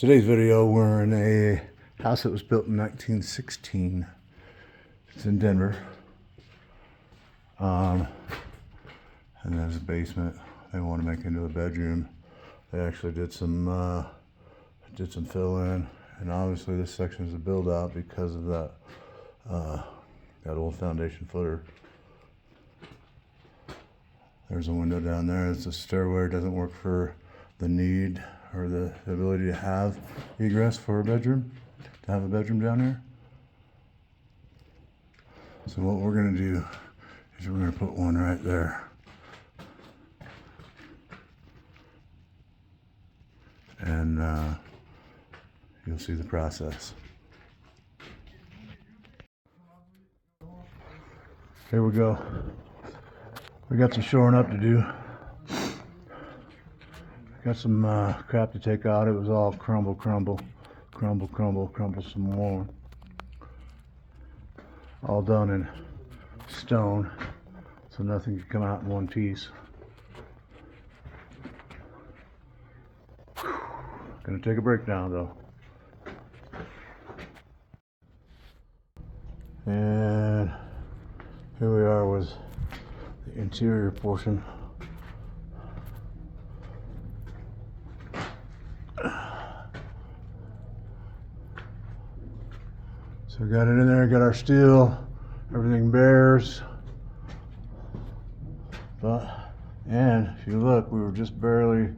Today's video, we're in a house that was built in 1916. It's in Denver. And there's a basement. They want to make into a bedroom. They actually did some fill in, and obviously this section is a build out because of that old foundation footer. There's a window down there. It's a stairway. It doesn't work for the need or the ability to have egress for a bedroom, to have a bedroom down here. So what we're going to do is we're going to put one right there. And you'll see the process. Here we go. We got some shoring up to do. Got some crap to take out. It was all crumble some more. All done in stone, so nothing can come out in one piece. Gonna take a break now though. And here we are with the interior portion. So we got it in there, got our steel, everything bears. And if you look, we were just barely,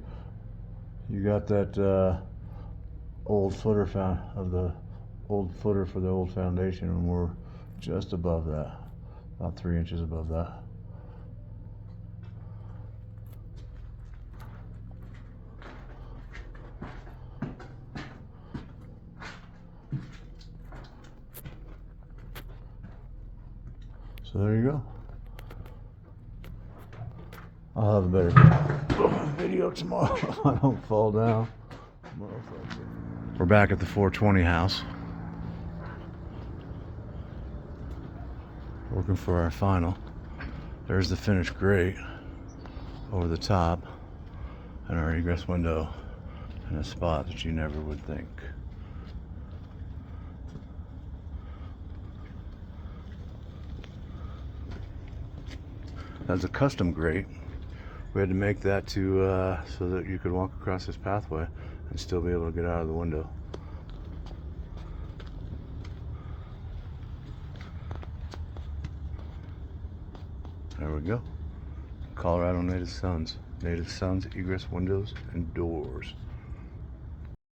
you got that old footer the old footer for the old foundation, and we're just above that, about 3 inches above that. So there you go. I'll have a better video tomorrow if I don't fall down. We're back at the 420 house, working for our final. There's the finished grate over the top, and our egress window in a spot that you never would think. That's a custom grate. We had to make that to so that you could walk across this pathway and still be able to get out of the window. There we go. Colorado Native Sons. Native Sons egress windows and doors.